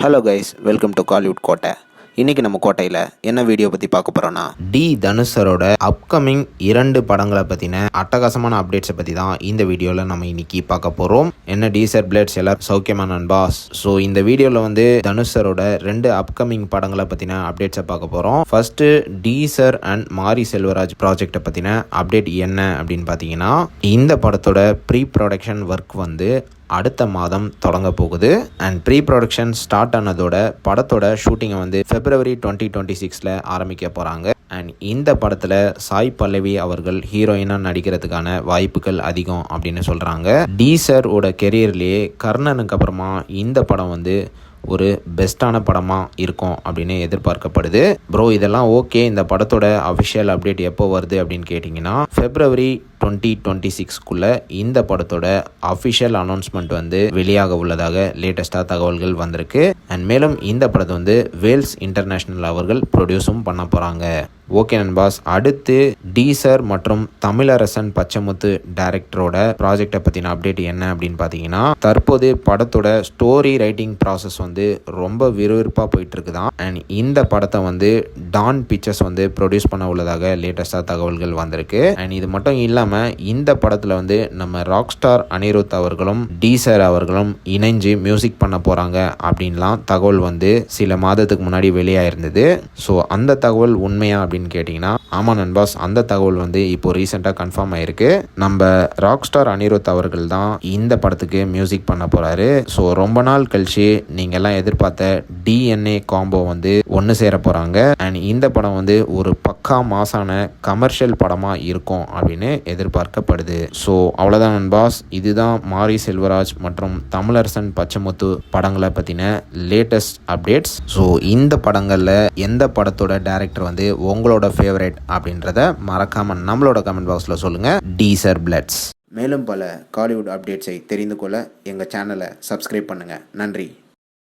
Hello guys, welcome to Kollywood கோட்டை. இன்றைக்கி நம்ம கோட்டையில் என்ன வீடியோ பற்றி பார்க்க போகிறோன்னா, தனுஷரோட அப்கமிங் 2 படங்களை பற்றின அட்டகாசமான அப்டேட்ஸை பற்றி தான் இந்த வீடியோவில் நம்ம இன்னைக்கு பார்க்க போகிறோம். என்ன டீசர் பிளேட்ஸ் எல்லாம் சௌக்கியமா நண்பாஸ்? ஸோ இந்த வீடியோவில் தனுஷரோட 2 அப்கமிங் படங்களை பற்றின அப்டேட்ஸை பார்க்க போகிறோம். ஃபர்ஸ்ட்டு டீசர் அண்ட் மாரி செல்வராஜ் ப்ராஜெக்டை பற்றின அப்டேட் என்ன அப்படின்னு பார்த்தீங்கன்னா, இந்த படத்தோட ப்ரீ ப்ரொடக்ஷன் ஒர்க் அடுத்த மாதம் தொடங்க போகுது. அண்ட் ப்ரீ ப்ரொடக்ஷன் ஸ்டார்ட் ஆனதோட படத்தோட ஷூட்டிங்கை February 2026 ஆரம்பிக்க போகிறாங்க. அண்ட் இந்த படத்தில் சாய் பல்லவி அவர்கள் ஹீரோயினாக நடிக்கிறதுக்கான வாய்ப்புகள் அதிகம் அப்படின்னு சொல்கிறாங்க. டீசரோட கெரியர்லேயே கர்ணனுக்கு அப்புறமா இந்த படம் ஒரு பெஸ்ட்டான படமாக இருக்கும் அப்படின்னு எதிர்பார்க்கப்படுது. ப்ரோ, இதெல்லாம் ஓகே. இந்த படத்தோட அஃபிஷியல் அப்டேட் எப்போ வருது அப்படின்னு கேட்டிங்கன்னா, February 2026 இந்த படத்தோட அஃபிஷியல் அனௌன்ஸ்மெண்ட் வெளியாக உள்ளதாக லேட்டஸ்டாக தகவல்கள் வந்திருக்கு. அண்ட் மேலும் இந்த படத்தை வேல்ஸ் இன்டர்நேஷ்னல் அவர்கள் ப்ரொடியூஸும் பண்ண போகிறாங்க. ஓகே நண்பாஸ், அடுத்து டீசர் மற்றும் தமிழரசன் பச்சைமுத்து டைரக்டரோட ப்ராஜெக்டை பற்றின அப்டேட் என்ன அப்படின்னு பார்த்தீங்கன்னா, தற்போது படத்தோட ஸ்டோரி ரைட்டிங் ப்ராசஸ் ரொம்ப விறுவிறுப்பாக போயிட்டு இருக்குதான். அண்ட் இந்த படத்தை டான் பிக்சர்ஸ் ப்ரொடியூஸ் பண்ண உள்ளதாக லேட்டஸ்டாக தகவல்கள் வந்திருக்கு. அண்ட் இது மட்டும் இல்லாமல் இந்த படத்தில் நம்ம ராக் ஸ்டார் அனிருத் அவர்களும் டீசர் அவர்களும் இணைஞ்சு மியூசிக் பண்ண போகிறாங்க அப்படின்லாம் தகவல் சில மாதத்துக்கு முன்னாடி வெளியாயிருந்தது. ஸோ அந்த தகவல் உண்மையா அப்படின்னு கேட்டிங்கன்னா, ஆமாம் நண்பாஸ், அந்த தகவல் இப்போ ரீசெண்டாக கன்ஃபார்ம் ஆயிருக்கு. நம்ம ராக் ஸ்டார் அனிருத் அவர்கள் தான் இந்த படத்துக்கு மியூசிக் பண்ண போகிறாரு. ஸோ ரொம்ப நாள் கழிச்சு நீங்கள் எல்லாம் எதிர்பார்த்த DNA காம்போ ஒன்று சேர போகிறாங்க. அண்ட் இந்த படம் ஒரு பக்கா மாசான கமர்ஷியல் படமாக இருக்கும் அப்படின்னு எதிர்பார்க்கப்படுது. ஸோ அவ்வளோதான் நண்பாஸ், இதுதான் மாரி செல்வராஜ் மற்றும் தமிழரசன் பச்சைமுத்து படங்களை பற்றின லேட்டஸ்ட் அப்டேட்ஸ். ஸோ இந்த படங்களில் எந்த படத்தோட டைரக்டர் உங்களோட ஃபேவரட் அப்படின்றத மறக்காமல் நம்மளோட கமெண்ட் பாக்ஸில் சொல்லுங்கள். டீசர் பிளட்ஸ். மேலும் பல காலிவுட் அப்டேட்ஸை தெரிந்து கொள்ள எங்கள் சேனலை சப்ஸ்கிரைப் பண்ணுங்கள். நன்றி.